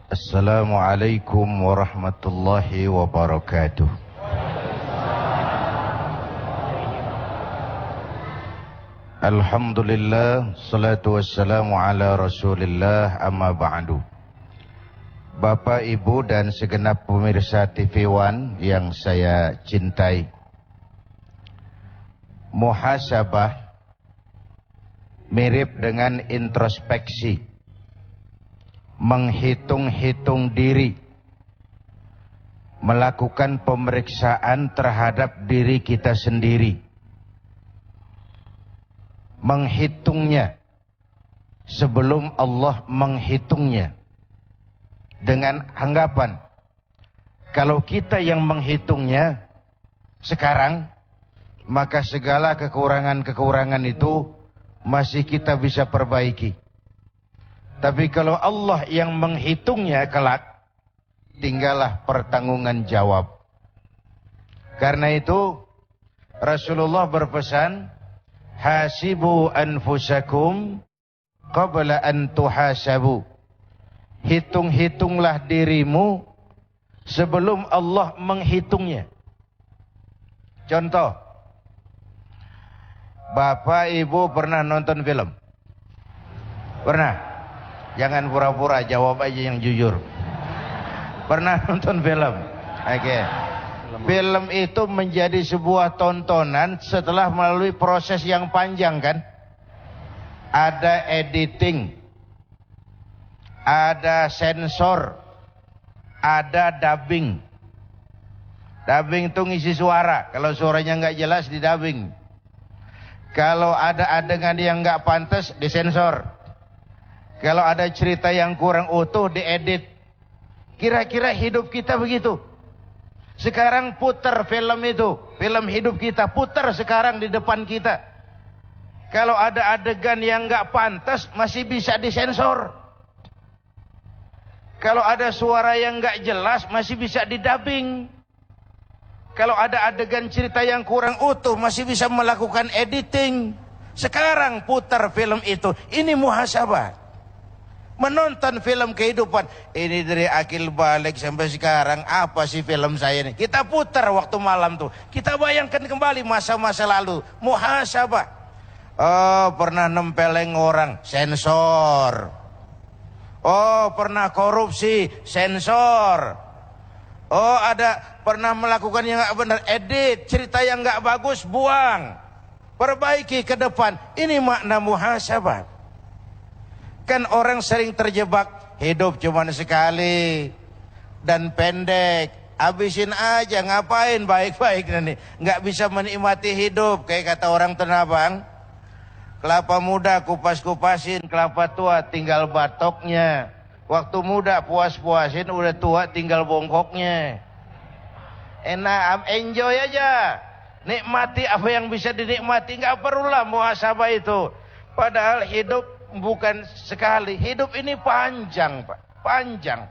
Assalamualaikum warahmatullahi wabarakatuh. Alhamdulillah, salatu wassalamu ala rasulillah, amma ba'du. Bapak, Ibu, dan segenap pemirsa TV One yang saya cintai, muhasabah mirip dengan introspeksi, menghitung-hitung diri, melakukan pemeriksaan terhadap diri kita sendiri, menghitungnya sebelum Allah menghitungnya, dengan anggapan kalau kita yang menghitungnya sekarang, maka segala kekurangan-kekurangan itu masih kita bisa perbaiki. Tapi kalau Allah yang menghitungnya kelak, tinggallah pertanggungan jawab. Karena itu Rasulullah berpesan, hasibu anfusakum qabla an tuhasabu. Hitung-hitunglah dirimu sebelum Allah menghitungnya. Contoh, Bapak Ibu pernah nonton film? Pernah? Jangan pura-pura, jawab aja yang jujur. Pernah nonton film? Oke. Film itu menjadi sebuah tontonan setelah melalui proses yang panjang, kan? Ada editing, ada sensor, ada dubbing. Dubbing itu ngisi suara. Kalau suaranya nggak jelas, di dubbing. Kalau ada adegan yang nggak pantas, disensor. Kalau ada cerita yang kurang utuh, diedit. Kira-kira hidup kita begitu. Sekarang putar film itu, film hidup kita putar sekarang di depan kita. Kalau ada adegan yang nggak pantas, masih bisa disensor. Kalau ada suara yang nggak jelas, masih bisa didubbing. Kalau ada adegan cerita yang kurang utuh, masih bisa melakukan editing. Sekarang putar film itu, ini muhasabah. Menonton film kehidupan, ini dari akil balik sampai sekarang, apa sih film saya ini? Kita putar waktu malam tuh, kita bayangkan kembali masa-masa lalu, muhasabah. Oh, pernah nempeleng orang, sensor. Oh, pernah korupsi, sensor. Oh, ada pernah melakukan yang nggak benar, edit. Cerita yang nggak bagus, buang. Perbaiki ke depan. Ini makna muhasabah. Kan orang sering terjebak, hidup cuma sekali dan pendek. Habisin aja, ngapain baik-baik nanti. Nggak bisa menikmati hidup. Kayak kata orang Tanah Abang, kelapa muda kupas-kupasin, kelapa tua tinggal batoknya. Waktu muda puas-puasin, udah tua tinggal bongkoknya. Enak, enjoy aja. Nikmati apa yang bisa dinikmati. Nggak perlulah muhasabah itu. Padahal hidup bukan sekali, hidup ini panjang, Pak, panjang.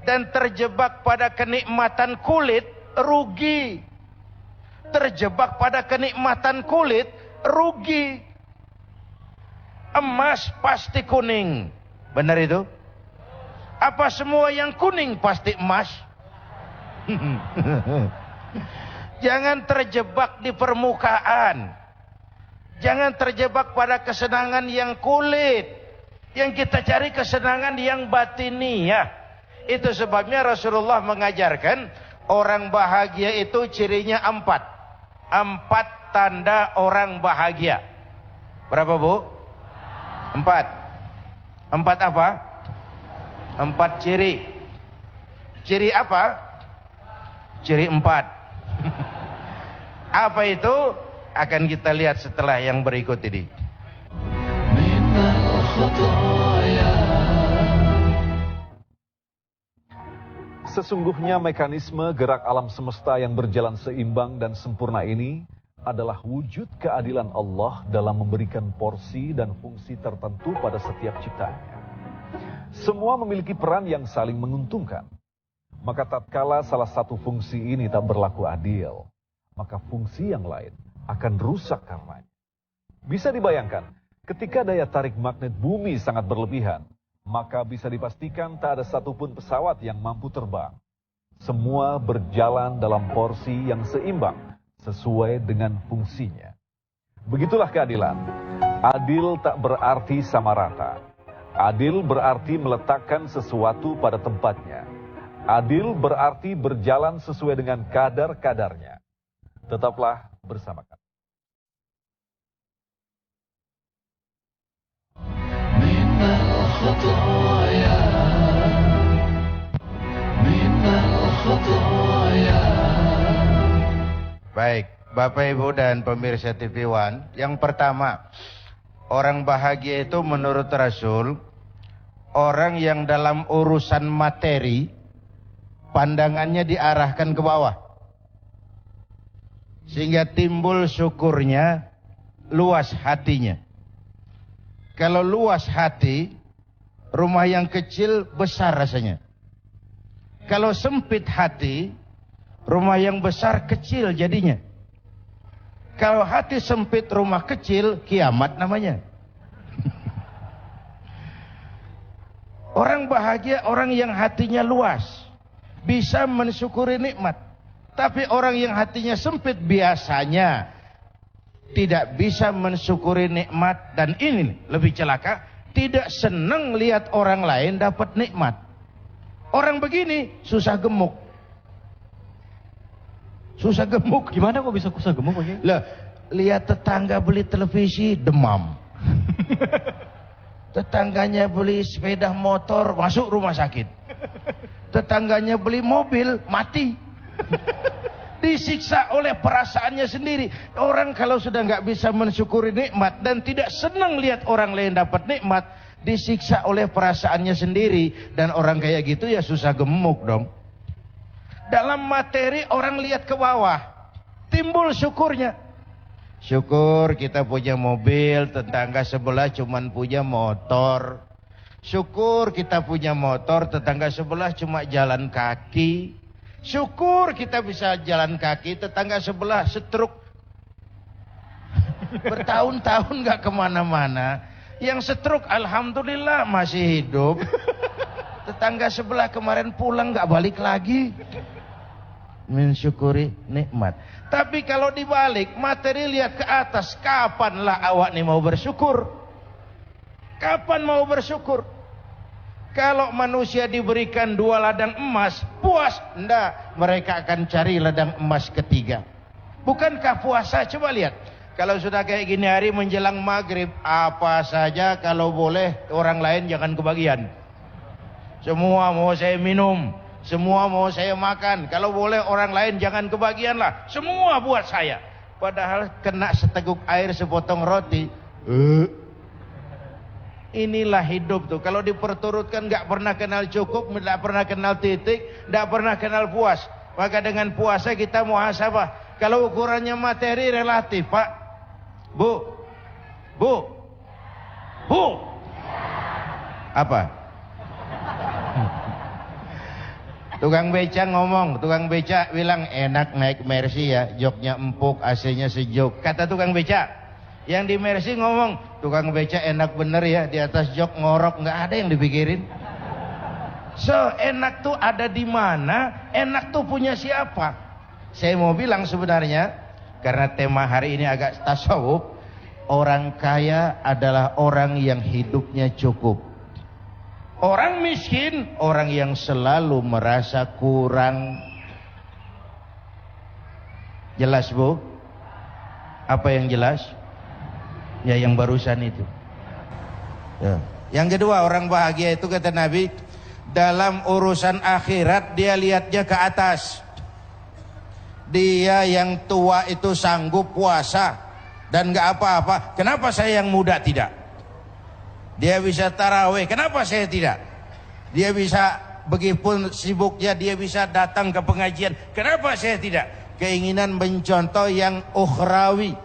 Dan terjebak pada kenikmatan kulit, rugi. Terjebak pada kenikmatan kulit, rugi. Emas pasti kuning, benar itu? Apa semua yang kuning pasti emas? Jangan terjebak di permukaan. Jangan terjebak pada kesenangan yang kulit. Yang kita cari kesenangan yang batiniah. Itu sebabnya Rasulullah mengajarkan orang bahagia itu cirinya 4. 4 tanda orang bahagia. Berapa, Bu? 4. 4 apa? 4 ciri. Ciri apa? Ciri 4. Apa itu? Akan kita lihat setelah yang berikut ini. Sesungguhnya mekanisme gerak alam semesta yang berjalan seimbang dan sempurna ini adalah wujud keadilan Allah dalam memberikan porsi dan fungsi tertentu pada setiap ciptaannya. Semua memiliki peran yang saling menguntungkan. Maka tatkala salah satu fungsi ini tak berlaku adil, maka fungsi yang lain akan rusak karenanya. Bisa dibayangkan, ketika daya tarik magnet bumi sangat berlebihan, maka bisa dipastikan tak ada satupun pesawat yang mampu terbang. Semua berjalan dalam porsi yang seimbang, sesuai dengan fungsinya. Begitulah keadilan. Adil tak berarti sama rata. Adil berarti meletakkan sesuatu pada tempatnya. Adil berarti berjalan sesuai dengan kadar-kadarnya. Tetaplah bersama kami. Baik, Bapak Ibu dan pemirsa TV One, yang pertama, orang bahagia itu menurut Rasul, orang yang dalam urusan materi, pandangannya diarahkan ke bawah. Sehingga timbul syukurnya, luas hatinya. Kalau luas hati, rumah yang kecil besar rasanya. Kalau sempit hati, rumah yang besar kecil jadinya. Kalau hati sempit rumah kecil, kiamat namanya. Orang bahagia, orang yang hatinya luas, bisa mensyukuri nikmat. Tapi orang yang hatinya sempit biasanya tidak bisa mensyukuri nikmat. Dan ini lebih celaka, tidak senang lihat orang lain dapat nikmat. Orang begini susah gemuk. Susah gemuk. Gimana kok bisa susah gemuk Pak? Lah, lihat tetangga beli televisi, demam. Tetangganya beli sepeda motor, masuk rumah sakit. Tetangganya beli mobil, mati. Disiksa oleh perasaannya sendiri. Orang kalau sudah nggak bisa mensyukuri nikmat dan tidak senang lihat orang lain dapat nikmat, disiksa oleh perasaannya sendiri. Dan orang kayak gitu ya susah gemuk dong. Dalam materi orang lihat ke bawah, timbul syukurnya. Syukur kita punya mobil, tetangga sebelah cuman punya motor. Syukur kita punya motor, tetangga sebelah cuma jalan kaki. Syukur kita bisa jalan kaki, tetangga sebelah stroke. Bertahun-tahun gak kemana-mana. Yang stroke alhamdulillah masih hidup. Tetangga sebelah kemarin pulang gak balik lagi. Mensyukuri nikmat. Tapi kalau dibalik, materi lihat ke atas, kapanlah awak nih mau bersyukur? Kapan mau bersyukur? Kalau manusia diberikan 2 ladang emas, puas? Enggak, mereka akan cari ladang emas ketiga. Bukankah puasa? Coba lihat. Kalau sudah kayak gini hari menjelang maghrib, apa saja kalau boleh orang lain jangan kebagian. Semua mau saya minum, semua mau saya makan. Kalau boleh orang lain jangan kebagian lah. Semua buat saya. Padahal kena seteguk air, sepotong roti. Inilah hidup tuh. Kalau diperturutkan gak pernah kenal cukup, gak pernah kenal titik, gak pernah kenal puas. Maka dengan puasa kita muhasabah. Kalau ukurannya materi relatif, Pak. Bu. Apa? Tukang beca ngomong, tukang beca bilang enak naik Mercy ya, joknya empuk, AC-nya sejuk. Kata tukang beca. Yang di Mercy ngomong, tukang beca enak bener ya, di atas jok ngorok, nggak ada yang dipikirin. So, enak tuh ada di mana? Enak tuh punya siapa? Saya mau bilang sebenarnya, karena tema hari ini agak tasawuf, orang kaya adalah orang yang hidupnya cukup. Orang miskin, orang yang selalu merasa kurang. Jelas, Bu? Apa yang jelas? Ya yang barusan itu. Ya. Yang kedua, orang bahagia itu kata Nabi, dalam urusan akhirat dia lihatnya ke atas. Dia yang tua itu sanggup puasa dan gak apa-apa. Kenapa saya yang muda tidak? Dia bisa tarawih, kenapa saya tidak? Dia bisa, begipun sibuknya dia bisa datang ke pengajian, kenapa saya tidak? Keinginan mencontoh yang ukhrawi,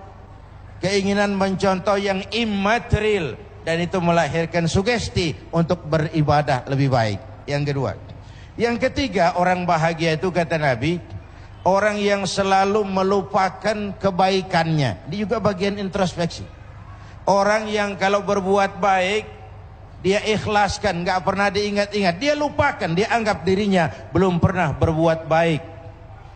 keinginan mencontoh yang immaterial, dan itu melahirkan sugesti untuk beribadah lebih baik. Yang kedua. Yang ketiga, orang bahagia itu kata Nabi, orang yang selalu melupakan kebaikannya. Ini juga bagian introspeksi. Orang yang kalau berbuat baik, dia ikhlaskan, nggak pernah diingat-ingat, dia lupakan, dia anggap dirinya belum pernah berbuat baik.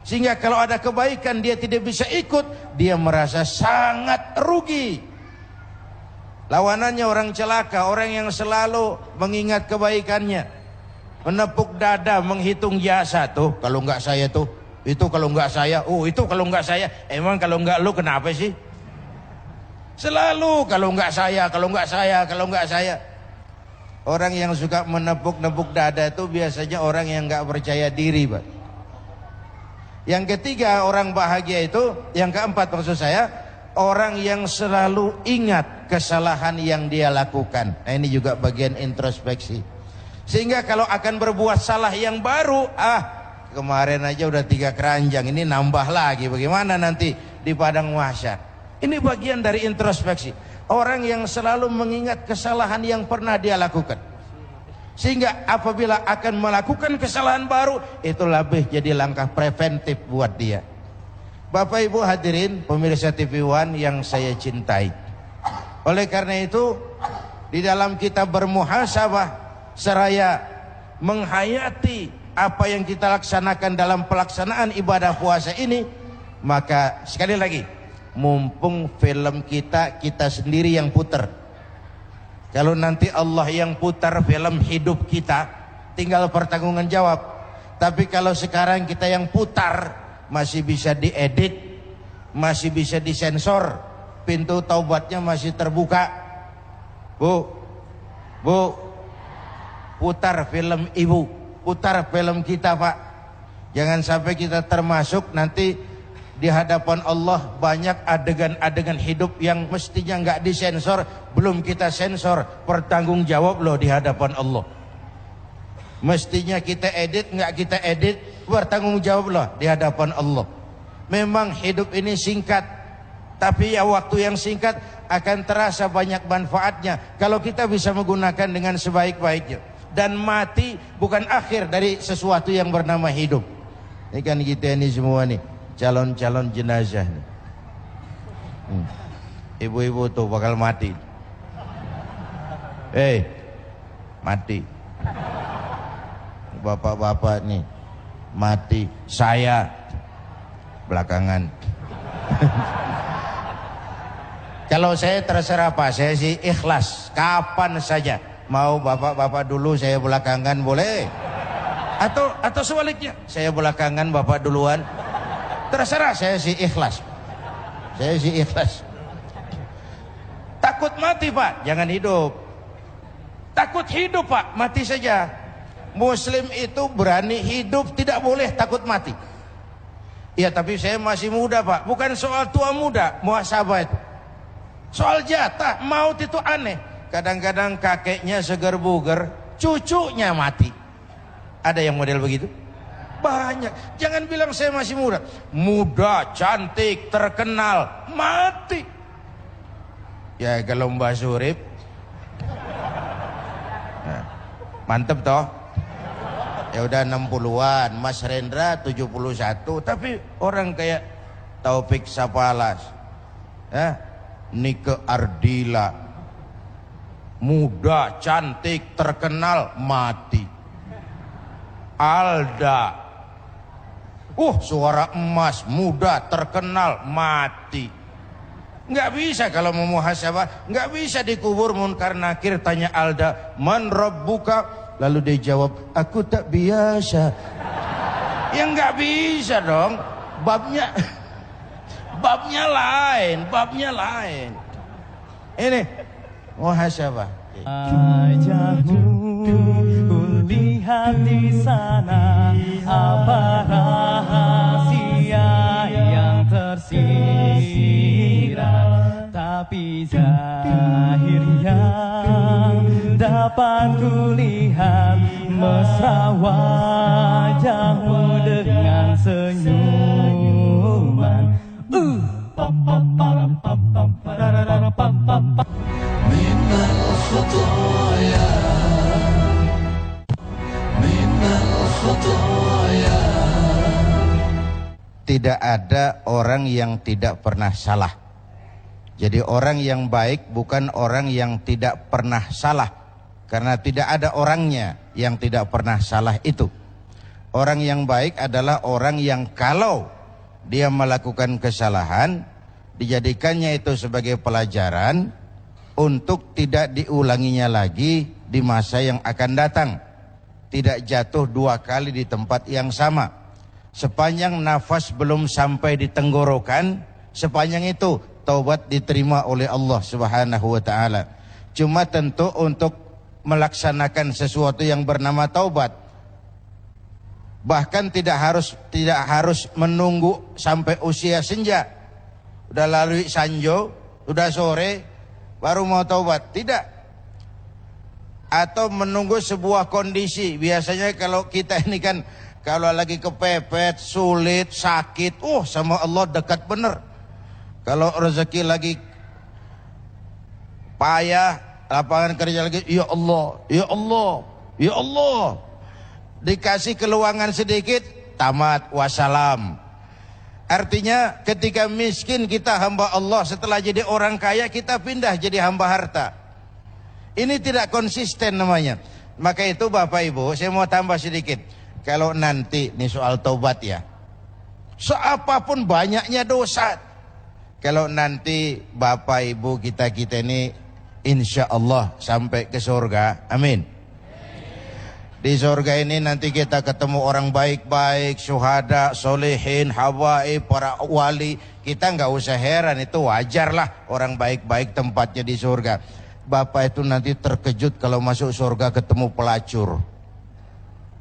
Sehingga kalau ada kebaikan dia tidak bisa ikut, dia merasa sangat rugi. Lawanannya orang celaka, orang yang selalu mengingat kebaikannya, menepuk dada, menghitung jasa. Tuh kalau nggak saya tuh, itu kalau nggak saya, itu kalau nggak saya. Emang kalau nggak lu kenapa sih? Selalu kalau nggak saya, kalau nggak saya, kalau nggak saya. Orang yang suka menepuk-nepuk dada itu biasanya orang yang nggak percaya diri, Pak. Yang ketiga, orang bahagia itu, yang keempat maksud saya, orang yang selalu ingat kesalahan yang dia lakukan. Nah, ini juga bagian introspeksi. Sehingga kalau akan berbuat salah yang baru, kemarin aja udah 3 keranjang, ini nambah lagi, bagaimana nanti di padang mahsyar. Ini bagian dari introspeksi. Orang yang selalu mengingat kesalahan yang pernah dia lakukan. Sehingga apabila akan melakukan kesalahan baru, itu lebih jadi langkah preventif buat dia. Bapak Ibu hadirin pemirsa TV One yang saya cintai. Oleh karena itu, di dalam kita bermuhasabah seraya menghayati apa yang kita laksanakan dalam pelaksanaan ibadah puasa ini, maka sekali lagi, mumpung film kita sendiri yang putar. Kalau nanti Allah yang putar film hidup kita, tinggal pertanggungan jawab. Tapi kalau sekarang kita yang putar, masih bisa diedit, masih bisa disensor, pintu taubatnya masih terbuka. Bu, putar film ibu, putar film kita, Pak. Jangan sampai kita termasuk nanti di hadapan Allah banyak adegan-adegan hidup yang mestinya nggak disensor, belum kita sensor, bertanggung jawab loh di hadapan Allah. Mestinya kita edit, nggak kita edit, bertanggung jawab loh di hadapan Allah. Memang hidup ini singkat, tapi ya waktu yang singkat akan terasa banyak manfaatnya kalau kita bisa menggunakan dengan sebaik-baiknya. Dan mati bukan akhir dari sesuatu yang bernama hidup. Ini kan kita ini semua nih calon-calon jenazah nih. Ibu-ibu tuh bakal mati. Mati. Bapak-bapak nih mati. Saya belakangan. Kalau saya terserah Pak, saya sih ikhlas kapan saja. Mau bapak-bapak dulu, saya belakangan boleh. Atau sebaliknya, saya belakangan bapak duluan. Terserah, saya sih ikhlas. Saya sih ikhlas. Takut mati Pak, jangan hidup. Takut hidup Pak, mati saja. Muslim itu berani hidup, tidak boleh takut mati. Ya tapi saya masih muda Pak. Bukan soal tua muda, muhasabah itu. Soal jatah, maut itu aneh. Kadang-kadang kakeknya seger buger, cucunya mati. Ada yang model begitu? Banyak. Jangan bilang saya masih muda. Muda, cantik, terkenal, mati. Ya kalau Mbak Surip, nah, mantep toh. Ya udah 60-an, Mas Rendra 71, tapi orang kayak Taufik Sapalas, Nike Ardila, muda, cantik, terkenal, mati. Alda, suara emas, muda, terkenal, mati. Nggak bisa kalau mau muhasabah, nggak bisa dikubur Munkar Nakir. Tanya Alda, man rabbuka? Lalu dia jawab, aku tak biasa. Ya nggak bisa dong. Babnya lain. Ini muhasabah. Lihat di sana apa rahasia yang tersirat, tapi zahir yang dapat kulihat mesra wajahmu dengan senyuman. Minal khataya, tidak ada orang yang tidak pernah salah. Jadi orang yang baik bukan orang yang tidak pernah salah, Karena tidak ada orangnya yang tidak pernah salah itu. Orang yang baik adalah orang yang kalau dia melakukan kesalahan, dijadikannya itu sebagai pelajaran untuk tidak diulanginya lagi di masa yang akan datang. Tidak jatuh 2 kali di tempat yang sama. Sepanjang nafas belum sampai di tenggorokan, sepanjang itu taubat diterima oleh Allah Subhanahu wa taala. Cuma tentu untuk melaksanakan sesuatu yang bernama taubat, bahkan tidak harus menunggu sampai usia senja. Udah lalui sanjo, udah sore baru mau taubat, tidak. Atau menunggu sebuah kondisi. Biasanya kalau kita ini kan kalau lagi kepepet, sulit, sakit, sama Allah dekat bener. Kalau rezeki lagi payah, lapangan kerja lagi, ya Allah, ya Allah, ya Allah. Dikasih keluangan sedikit, tamat, wassalam. Artinya ketika miskin kita hamba Allah, setelah jadi orang kaya kita pindah jadi hamba harta. Ini tidak konsisten namanya. Maka itu Bapak Ibu, saya mau tambah sedikit. Kalau nanti, ini soal taubat ya, seapapun banyaknya dosa, kalau nanti Bapak Ibu kita ini insya Allah sampai ke surga, amin. Di surga ini nanti kita ketemu orang baik-baik, syuhada, solehin, habaib, para wali. Kita nggak usah heran, itu wajar lah orang baik-baik tempatnya di surga. Bapak itu nanti terkejut kalau masuk surga ketemu pelacur.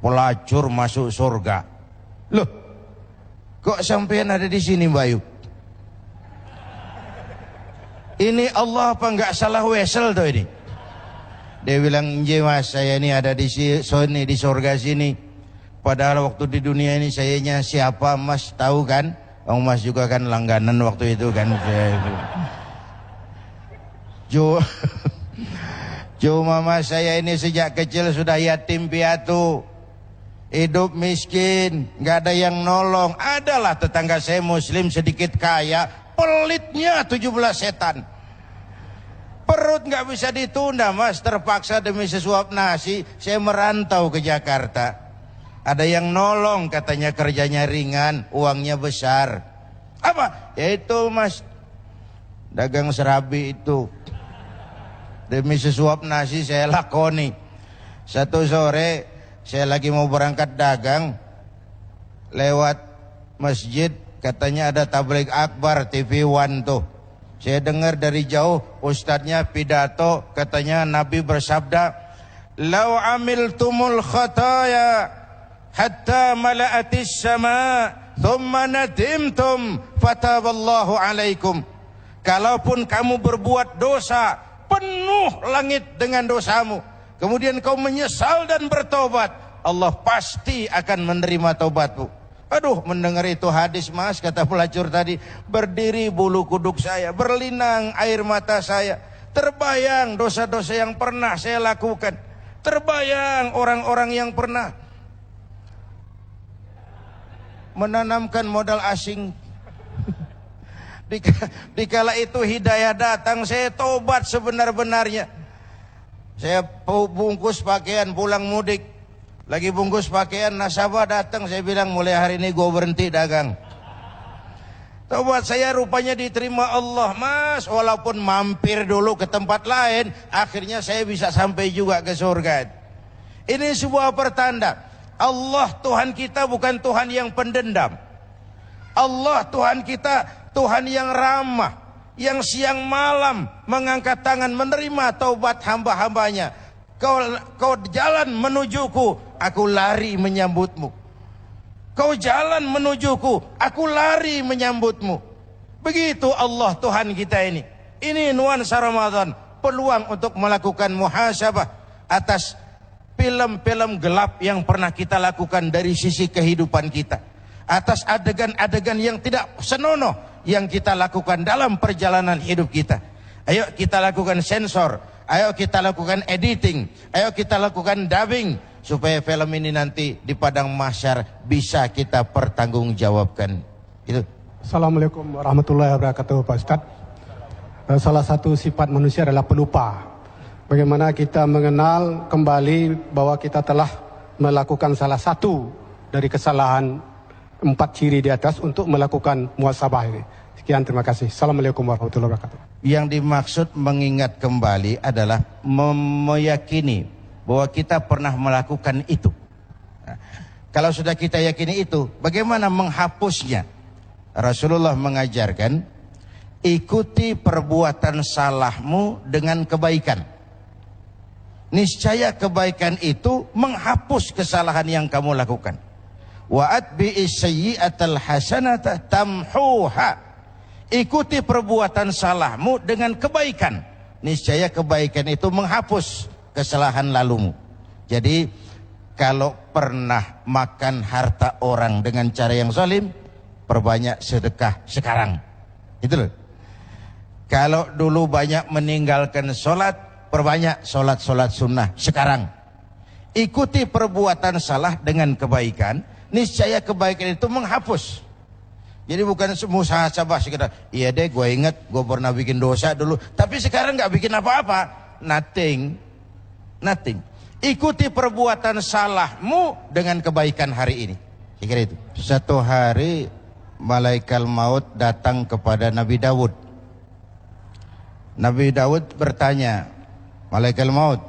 Pelacur masuk surga. Loh, kok sampean ada di sini Bayu? Ini Allah apa nggak salah wesel tuh ini? Dia bilang, Mas, saya ini ada di sini, di surga sini. Padahal waktu di dunia ini sayanya siapa Mas tahu kan? Mas juga kan langganan waktu itu kan. Cuma Mas saya ini sejak kecil sudah yatim piatu, hidup miskin, nggak ada yang nolong. Adalah tetangga saya muslim sedikit kaya, pelitnya 17 setan. Perut nggak bisa ditunda Mas, terpaksa demi sesuap nasi saya merantau ke Jakarta. Ada yang nolong, katanya kerjanya ringan, uangnya besar. Apa? Ya itu Mas, dagang serabi itu. Demi sesuap nasi saya lakoni. Satu sore saya lagi mau berangkat dagang, lewat masjid, katanya ada tabligh akbar TV One tuh. Saya dengar dari jauh ustadznya pidato, katanya Nabi bersabda, "Lau amiltumul khataya hatta mala'atis sama, thumma nadimtum fataballahu alaikum." Kalaupun kamu berbuat dosa, penuh langit dengan dosamu, kemudian kau menyesal dan bertobat, Allah pasti akan menerima taubatmu. Aduh, mendengar itu hadis Mas, kata pelacur tadi, berdiri bulu kuduk saya, berlinang air mata saya. Terbayang dosa-dosa yang pernah saya lakukan, terbayang orang-orang yang pernah menanamkan modal asing. Dikala itu hidayah datang, saya tobat sebenar-benarnya. Saya bungkus pakaian pulang mudik, lagi bungkus pakaian, nasabah datang, saya bilang mulai hari ini gue berhenti dagang. Tobat saya rupanya diterima Allah Mas, walaupun mampir dulu ke tempat lain, akhirnya saya bisa sampai juga ke surga. Ini sebuah pertanda Allah Tuhan kita bukan Tuhan yang pendendam. Allah Tuhan kita Tuhan yang ramah, yang siang malam mengangkat tangan menerima taubat hamba-hambanya. Kau jalan menujuku, aku lari menyambutmu. Kau jalan menujuku, aku lari menyambutmu. Begitu Allah Tuhan kita ini. Ini nuansa Ramadan, peluang untuk melakukan muhasabah atas film-film gelap yang pernah kita lakukan dari sisi kehidupan kita, atas adegan-adegan yang tidak senonoh yang kita lakukan dalam perjalanan hidup kita. Ayo kita lakukan sensor, ayo kita lakukan editing, ayo kita lakukan dubbing, supaya film ini nanti di padang mahsyar bisa kita pertanggungjawabkan. Itu. Assalamualaikum warahmatullahi wabarakatuh Pak Ustadz. Salah satu sifat manusia adalah pelupa. bagaimana kita mengenal kembali bahwa kita telah melakukan salah satu dari kesalahan 4 ciri di atas untuk melakukan muhasabah ini. Sekian, terima kasih. Assalamualaikum warahmatullahi wabarakatuh. Yang dimaksud mengingat kembali adalah meyakini bahwa kita pernah melakukan itu. Nah, kalau sudah kita yakini itu, bagaimana menghapusnya? Rasulullah mengajarkan, ikuti perbuatan salahmu dengan kebaikan. Niscaya kebaikan itu menghapus kesalahan yang kamu lakukan. Wa atbi'is sayyi'atal hasanata tamhuha. Ikuti perbuatan salahmu dengan kebaikan. Niscaya kebaikan itu menghapus kesalahan lalumu. Jadi kalau pernah makan harta orang dengan cara yang zalim, perbanyak sedekah sekarang. Itu loh. Kalau dulu banyak meninggalkan sholat, perbanyak sholat-sholat sunnah sekarang. Ikuti perbuatan salah dengan kebaikan, niscaya kebaikan itu menghapus. Jadi bukan muhasabah sekedar, iya deh gue inget gue pernah bikin dosa dulu, tapi sekarang gak bikin apa-apa. Nothing. Ikuti perbuatan salahmu dengan kebaikan hari ini. Kira itu. Satu hari malaikat maut datang kepada Nabi Daud. Nabi Daud bertanya, malaikat maut,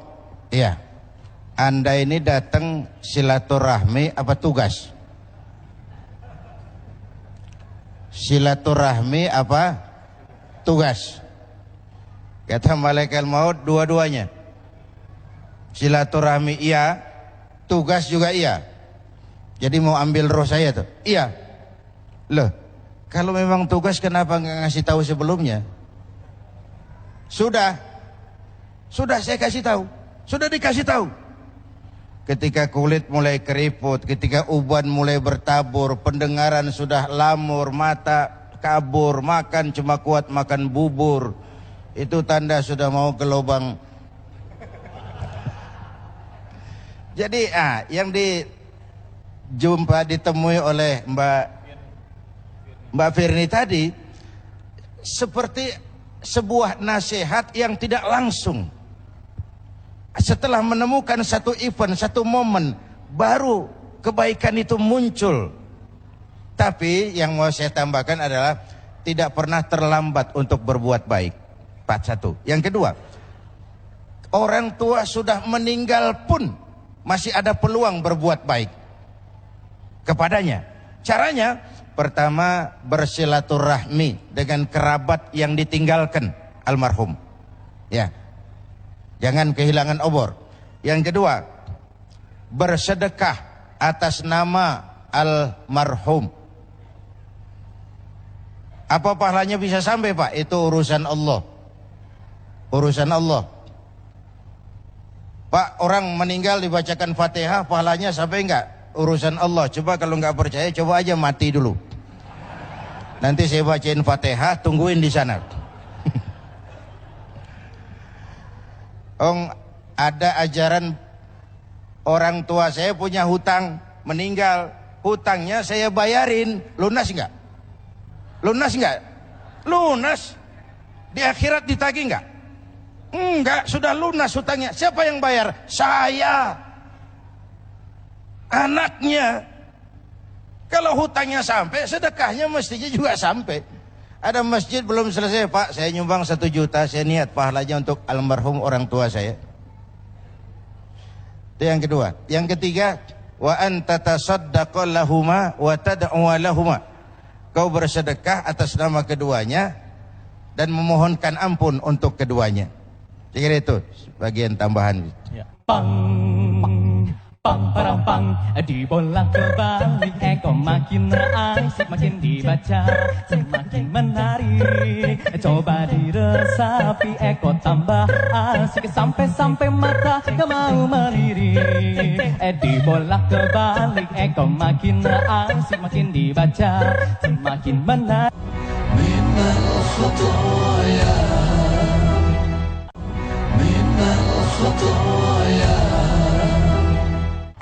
iya, Anda ini datang silaturahmi apa tugas? Silaturahmi apa tugas? Kata malaikat maut, dua-duanya. Silaturahmi iya, tugas juga iya. Jadi mau ambil roh saya tuh? Iya. Loh, kalau memang tugas kenapa nggak ngasih tahu sebelumnya? Sudah saya kasih tahu. Sudah dikasih tahu. Ketika kulit mulai keriput, ketika uban mulai bertabur, pendengaran sudah lamur, mata kabur, makan cuma kuat makan bubur, itu tanda sudah mau ke lubang. Jadi yang ditemui oleh Mbak Firni tadi seperti sebuah nasihat yang tidak langsung. Setelah menemukan satu event, satu momen, baru kebaikan itu muncul. Tapi yang mau saya tambahkan adalah tidak pernah terlambat untuk berbuat baik. Satu. Yang kedua, orang tua sudah meninggal pun masih ada peluang berbuat baik kepadanya. Caranya, pertama bersilaturahmi dengan kerabat yang ditinggalkan almarhum. Ya. Jangan kehilangan obor. Yang kedua, bersedekah atas nama almarhum. Apa pahalanya bisa sampai, Pak? Itu urusan Allah. Urusan Allah. Pak, orang meninggal dibacakan Fatihah, pahalanya sampai enggak? Urusan Allah. Coba kalau enggak percaya, coba aja mati dulu. Nanti saya bacain Fatihah, tungguin di sana. Ada ajaran orang tua saya punya hutang, meninggal, hutangnya saya bayarin, lunas enggak? Lunas enggak? Lunas. Di akhirat ditagih enggak? Enggak, sudah lunas hutangnya. Siapa yang bayar? Saya. Anaknya. Kalau hutangnya sampai, sedekahnya mestinya juga sampai. Ada masjid belum selesai, Pak, saya nyumbang 1 juta, saya niat pahalanya untuk almarhum orang tua saya. Itu yang kedua. Yang ketiga, wa anta tasaddaqa lahuma wa tad'u lahuma. Kau bersedekah atas nama keduanya dan memohonkan ampun untuk keduanya. Kira itu bagian tambahan. Ya. Pang parang pang dibolak-balik makin asik, makin dibaca semakin menarik. Coba diresapi tambah asik sampai mata gak mau melirik. Dibolak-balik makin asik, makin dibaca semakin menarik. Minal khataya, minal khataya.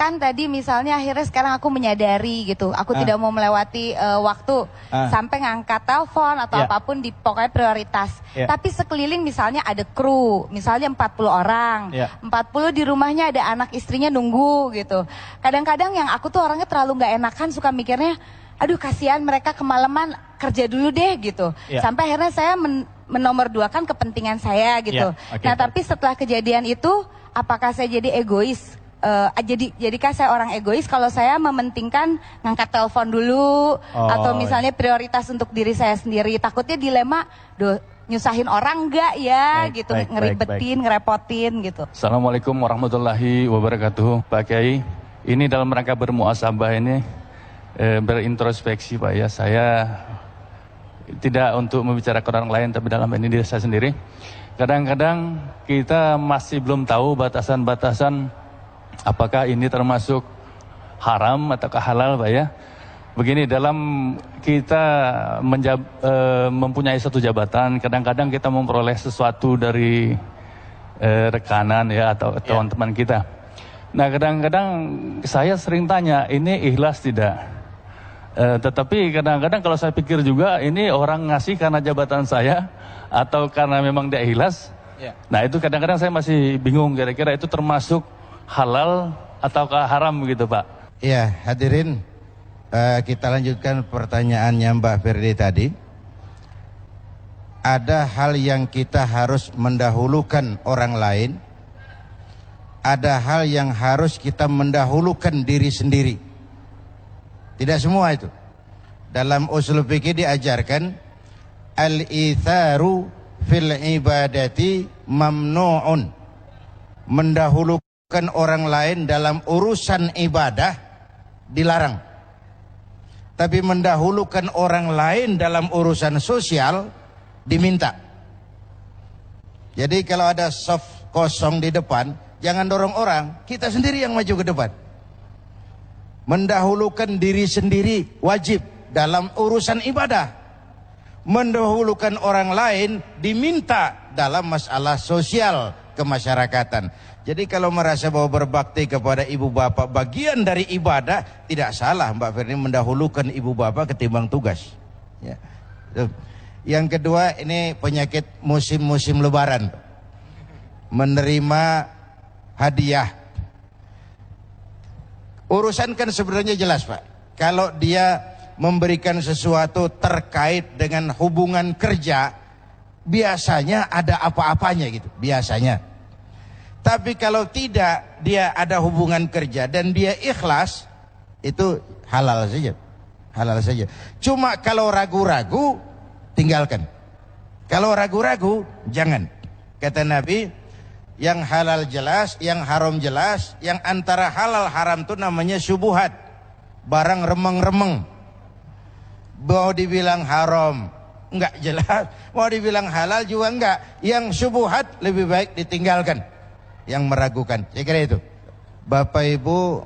kan tadi misalnya akhirnya sekarang aku menyadari gitu, aku tidak mau melewati waktu sampai ngangkat telepon atau apapun di pokoknya prioritas. Tapi sekeliling misalnya ada kru, misalnya 40 orang, 40 di rumahnya ada anak istrinya nunggu gitu. Kadang-kadang yang aku tuh orangnya terlalu nggak enakan, suka mikirnya, aduh kasihan mereka kemalaman, kerja dulu deh gitu. Sampai akhirnya saya menomorduakan kepentingan saya gitu. Nah tapi setelah kejadian itu, apakah saya jadi egois? Jadikah saya orang egois kalau saya mementingkan ngangkat telepon dulu atau misalnya prioritas untuk diri saya sendiri? Takutnya dilema, nyusahin orang enggak ya gitu, ngeribetin, ngerepotin gitu. Assalamualaikum warahmatullahi wabarakatuh, Pak Kiai. Ini dalam rangka bermuasabah ini berintrospeksi Pak ya. Saya tidak untuk membicarakan orang lain, tapi dalam ini diri saya sendiri. Kadang-kadang kita masih belum tahu batasan-batasan apakah ini termasuk haram ataukah halal Pak ya. Begini, dalam kita mempunyai satu jabatan, kadang-kadang kita memperoleh sesuatu dari rekanan ya atau teman-teman kita. Nah kadang-kadang saya sering tanya, ini ikhlas tidak? Tetapi kadang-kadang kalau saya pikir juga, ini orang ngasih karena jabatan saya atau karena memang dia ikhlas. Nah itu kadang-kadang saya masih bingung, kira-kira itu termasuk halal ataukah haram gitu Pak. Ya hadirin, kita lanjutkan pertanyaannya Mbak Ferdi tadi. Ada hal yang kita harus mendahulukan orang lain, ada hal yang harus kita mendahulukan diri sendiri. Tidak semua itu. Dalam usul fikih diajarkan al-itharu fil ibadati mamnu'un. Mendahulukan orang lain dalam urusan ibadah dilarang. Tapi mendahulukan orang lain dalam urusan sosial diminta. Jadi kalau ada soft kosong di depan, jangan dorong orang, kita sendiri yang maju ke depan. Mendahulukan diri sendiri wajib dalam urusan ibadah. Mendahulukan orang lain diminta dalam masalah sosial kemasyarakatan. Jadi kalau merasa bahwa berbakti kepada ibu bapak bagian dari ibadah, tidak salah Mbak Ferdi mendahulukan ibu bapak ketimbang tugas. Ya. Yang kedua, ini penyakit musim-musim lebaran. Menerima hadiah. Urusan kan sebenarnya jelas Pak. Kalau dia memberikan sesuatu terkait dengan hubungan kerja, biasanya ada apa-apanya gitu, biasanya. Tapi kalau tidak, dia ada hubungan kerja dan dia ikhlas, itu halal saja. Halal saja. Cuma kalau ragu-ragu, tinggalkan. Kalau ragu-ragu, jangan. Kata Nabi, yang halal jelas, yang haram jelas, yang antara halal haram itu namanya syubuhat. Barang remeng-remeng. Mau dibilang haram, enggak jelas. Mau dibilang halal juga enggak. Yang syubuhat lebih baik ditinggalkan. Yang meragukan. Saya kira itu. Bapak Ibu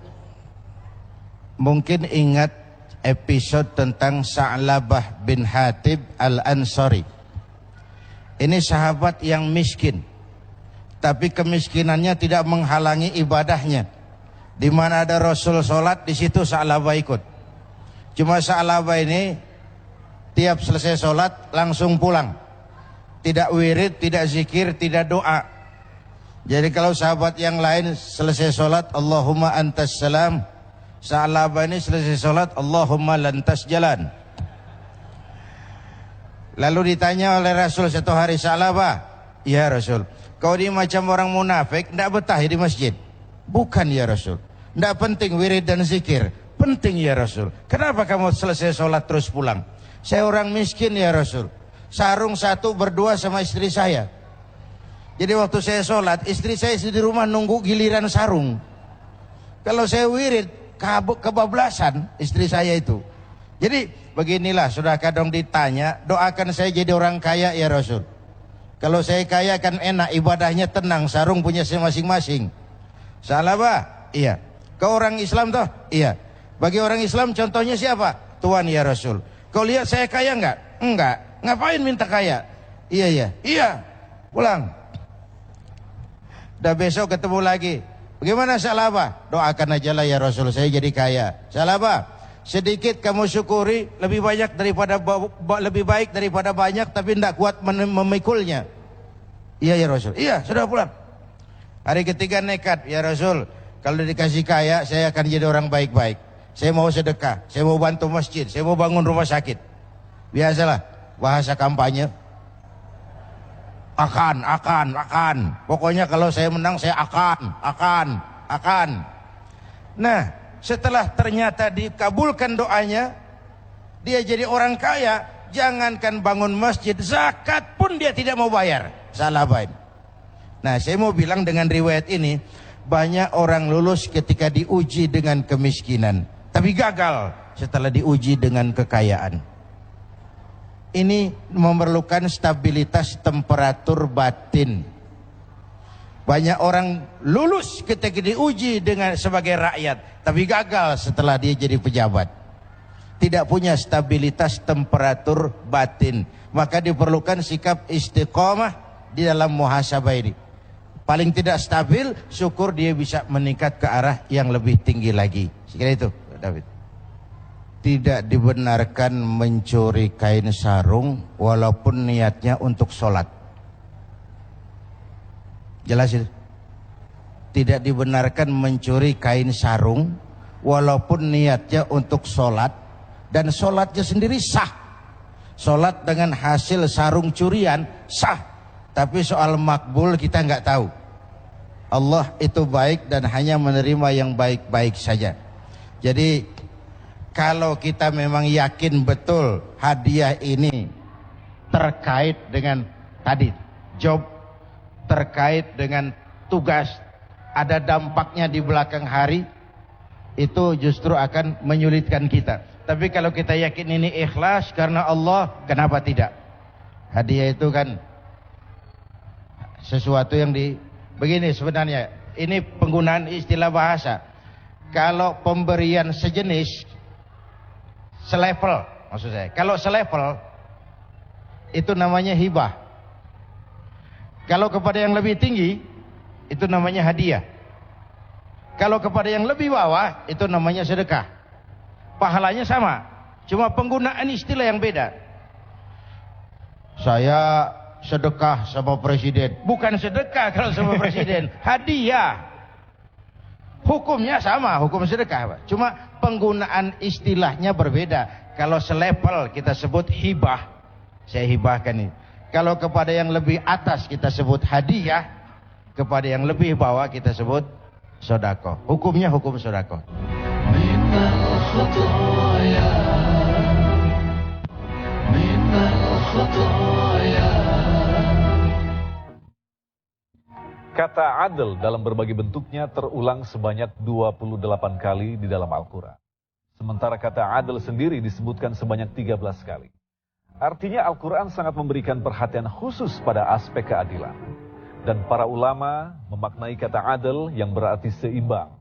mungkin ingat episode tentang Sa'labah bin Hatib Al-Ansari. Ini sahabat yang miskin. Tapi kemiskinannya tidak menghalangi ibadahnya. Di mana ada Rasul sholat, di situ Sa'labah ikut. Cuma Sa'labah ini tiap selesai sholat langsung pulang. Tidak wirid, tidak zikir, tidak doa. Jadi kalau sahabat yang lain selesai sholat, Allahumma antas salam. Sa'labah ini selesai sholat, Allahumma lantas jalan. Lalu ditanya oleh Rasul satu hari, Sa'labah, ya Rasul, kau ini macam orang munafik, tidak betah di masjid. Bukan ya Rasul. Tidak penting wirid dan zikir. Penting ya Rasul. Kenapa kamu selesai sholat terus pulang? Saya orang miskin ya Rasul. Sarung satu berdua sama istri saya. Jadi waktu saya sholat, istri saya di rumah nunggu giliran sarung. Kalau saya wirid, kebablasan istri saya itu. Jadi beginilah, sudah kadang ditanya, doakan saya jadi orang kaya ya Rasul. Kalau saya kaya kan enak, ibadahnya tenang, sarung punya saya masing-masing. Sa'labah? Iya. Kau orang Islam toh? Iya. Bagi orang Islam contohnya siapa? Tuhan ya Rasul. Kau lihat saya kaya enggak? Enggak. Ngapain minta kaya? Iya. Iya. Pulang. Udah besok ketemu lagi. Bagaimana salah apa? Doakan aja lah ya Rasul, saya jadi kaya. Salah apa? Sedikit kamu syukuri, lebih baik daripada banyak, tapi tidak kuat memikulnya. Iya ya Rasul. Iya, sudah pulang. Hari ketiga nekat, ya Rasul, kalau dikasih kaya, saya akan jadi orang baik-baik. Saya mau sedekah, saya mau bantu masjid, saya mau bangun rumah sakit. Biasalah, bahasa kampanye. Akan. Pokoknya kalau saya menang, saya akan. Nah, setelah ternyata dikabulkan doanya, dia jadi orang kaya, jangankan bangun masjid, zakat pun dia tidak mau bayar. Salah baik. Nah, saya mau bilang dengan riwayat ini, banyak orang lulus ketika diuji dengan kemiskinan, tapi gagal setelah diuji dengan kekayaan. Ini memerlukan stabilitas temperatur batin. Banyak orang lulus ketika diuji dengan sebagai rakyat, tapi gagal setelah dia jadi pejabat. Tidak punya stabilitas temperatur batin. Maka diperlukan sikap istiqomah di dalam muhasabah ini. Paling tidak stabil, syukur dia bisa meningkat ke arah yang lebih tinggi lagi. Sekira itu, David. Tidak dibenarkan mencuri kain sarung walaupun niatnya untuk sholat. Jelas itu? Tidak dibenarkan mencuri kain sarung walaupun niatnya untuk sholat, dan sholatnya sendiri sah. Sholat dengan hasil sarung curian sah, tapi soal makbul kita nggak tahu. Allah itu baik dan hanya menerima yang baik-baik saja. Jadi kalau kita memang yakin betul hadiah ini terkait dengan tadi job, terkait dengan tugas, ada dampaknya di belakang hari, itu justru akan menyulitkan kita. Tapi kalau kita yakin ini ikhlas karena Allah, kenapa tidak? Hadiah itu kan sesuatu yang begini sebenarnya, ini penggunaan istilah bahasa. Kalau pemberian sejenis, selevel, maksud saya. Kalau selevel, itu namanya hibah. Kalau kepada yang lebih tinggi, itu namanya hadiah. Kalau kepada yang lebih bawah, itu namanya sedekah. Pahalanya sama, cuma penggunaan istilah yang beda. Saya sedekah sama presiden. Bukan sedekah kalau sama presiden, hadiah. Hukumnya sama, hukum sedekah, cuma penggunaan istilahnya berbeda. Kalau selevel kita sebut hibah, saya hibahkan ini. Kalau kepada yang lebih atas kita sebut hadiah, kepada yang lebih bawah kita sebut sedekah. Hukumnya hukum sedekah. Kata adil dalam berbagai bentuknya terulang sebanyak 28 kali di dalam Al-Quran. Sementara kata adil sendiri disebutkan sebanyak 13 kali. Artinya Al-Quran sangat memberikan perhatian khusus pada aspek keadilan. Dan para ulama memaknai kata adil yang berarti seimbang,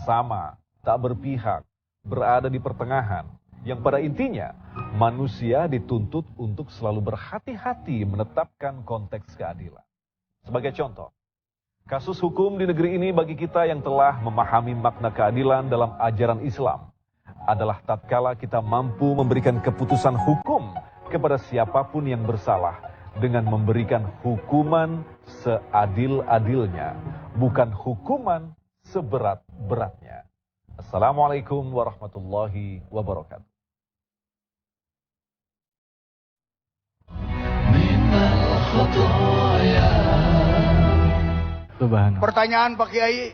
sama, tak berpihak, berada di pertengahan. Yang pada intinya, manusia dituntut untuk selalu berhati-hati menetapkan konteks keadilan. Sebagai contoh, kasus hukum di negeri ini bagi kita yang telah memahami makna keadilan dalam ajaran Islam adalah tatkala kita mampu memberikan keputusan hukum kepada siapapun yang bersalah dengan memberikan hukuman seadil-adilnya, bukan hukuman seberat-beratnya. Assalamualaikum warahmatullahi wabarakatuh. Pertanyaan Pak Kiai,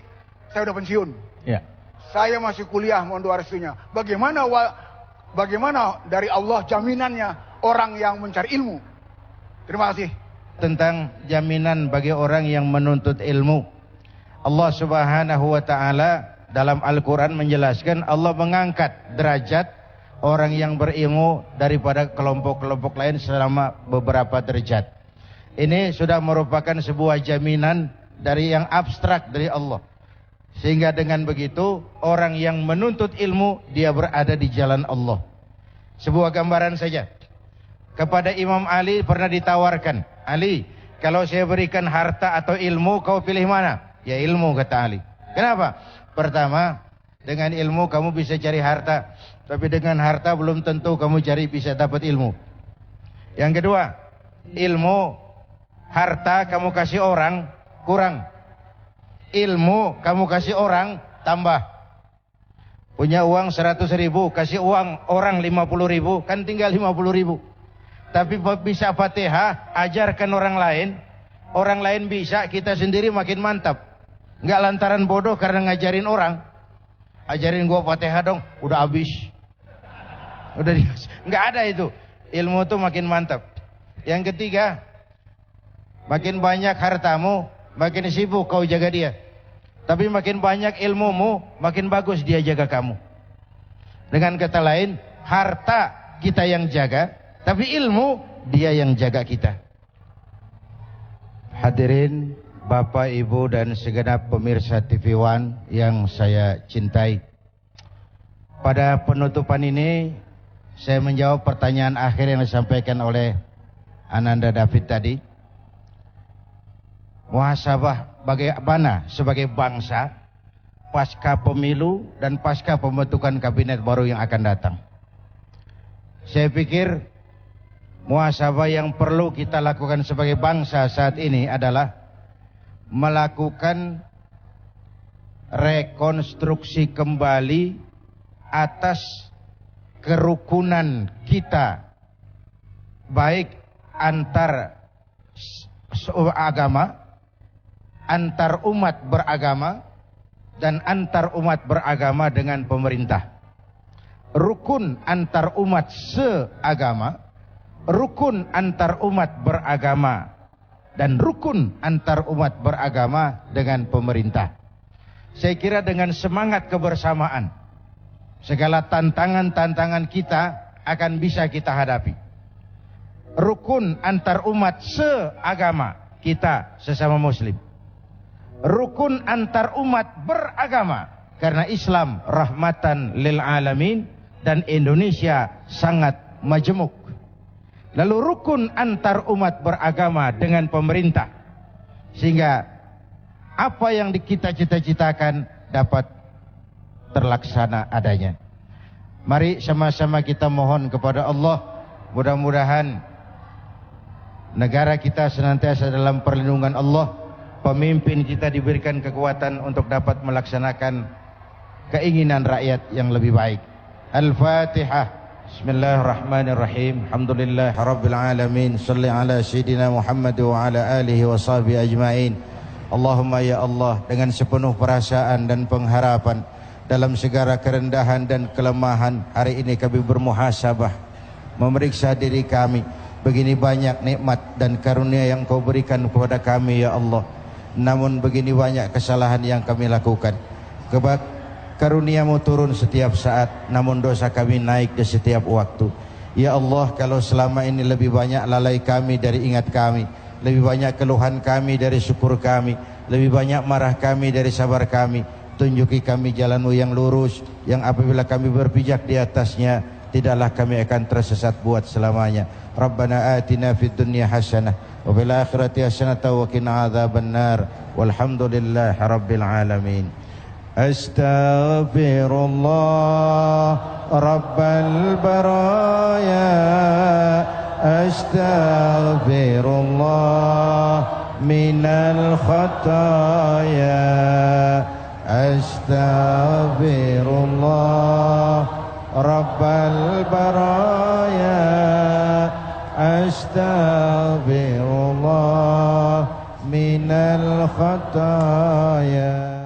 saya udah pensiun. Ya. Saya masih kuliah, mohon doa restunya. Bagaimana dari Allah jaminannya orang yang mencari ilmu? Terima kasih. Tentang jaminan bagi orang yang menuntut ilmu. Allah Subhanahu wa taala dalam Al-Quran menjelaskan Allah mengangkat derajat orang yang berilmu daripada kelompok-kelompok lain selama beberapa derajat. Ini sudah merupakan sebuah jaminan dari yang abstrak dari Allah. Sehingga dengan begitu orang yang menuntut ilmu dia berada di jalan Allah. Sebuah gambaran saja. Kepada Imam Ali pernah ditawarkan, Ali, kalau saya berikan harta atau ilmu, kau pilih mana? Ya ilmu, kata Ali. Kenapa? Pertama, dengan ilmu kamu bisa cari harta, tapi dengan harta belum tentu kamu bisa dapat ilmu. Yang kedua, ilmu, harta kamu kasih orang kurang, ilmu kamu kasih orang tambah. Punya uang 100.000, kasih uang orang 50.000, kan tinggal 50.000. Tapi bisa Fatihah, ajarkan orang lain bisa, kita sendiri makin mantap. Enggak lantaran bodoh karena ngajarin orang. Ajarin gua Fatihah dong, udah habis. Enggak ada itu. Ilmu tuh makin mantap. Yang ketiga, makin banyak hartamu, makin sibuk kau jaga dia. Tapi makin banyak ilmumu, makin bagus dia jaga kamu. Dengan kata lain, harta kita yang jaga, tapi ilmu dia yang jaga kita. Hadirin Bapak, Ibu, dan segenap pemirsa TV One yang saya cintai. Pada penutupan ini, saya menjawab pertanyaan akhir yang disampaikan oleh Ananda David tadi. Muhasabah bagaimana sebagai bangsa pasca pemilu dan pasca pembentukan kabinet baru yang akan datang. Saya pikir muhasabah yang perlu kita lakukan sebagai bangsa saat ini adalah melakukan rekonstruksi kembali atas kerukunan kita, baik antar agama, antar umat beragama, dan antar umat beragama dengan pemerintah. Rukun antar umat seagama, rukun antar umat beragama, dan rukun antar umat beragama dengan pemerintah. Saya kira dengan semangat kebersamaan, segala tantangan-tantangan kita akan bisa kita hadapi. Rukun antar umat seagama kita sesama muslim. Rukun antar umat beragama, karena Islam rahmatan lil alamin dan Indonesia sangat majemuk. Lalu rukun antar umat beragama dengan pemerintah, sehingga apa yang kita cita-citakan dapat terlaksana adanya. Mari sama-sama kita mohon kepada Allah, mudah-mudahan negara kita senantiasa dalam perlindungan Allah, pemimpin kita diberikan kekuatan untuk dapat melaksanakan keinginan rakyat yang lebih baik. Al-Fatihah. Bismillahirrahmanirrahim. Alhamdulillah Rabbil Alamin. Salli ala Sayyidina Muhammad wa ala alihi wa sahbihi ajma'in. Allahumma ya Allah, dengan sepenuh perasaan dan pengharapan, dalam segala kerendahan dan kelemahan, hari ini kami bermuhasabah, memeriksa diri kami. Begini banyak nikmat dan karunia yang kau berikan kepada kami ya Allah, namun begini banyak kesalahan yang kami lakukan. Karuniamu turun setiap saat, namun dosa kami naik di setiap waktu. Ya Allah, kalau selama ini lebih banyak lalai kami dari ingat kami, lebih banyak keluhan kami dari syukur kami, lebih banyak marah kami dari sabar kami, tunjuki kami jalan-Mu yang lurus, yang apabila kami berpijak di atasnya, tidaklah kami akan tersesat buat selamanya. Rabbana atina fid dunya hasanah wa fil akhirati hasanah wa qina adzabannar. Walhamdulillahi rabbil alamin. Astaghfirullah Rabbal baraya, astaghfirullah minal khataya, astaghfirullah Rabbal baraya, astaghfirullah minal khataya.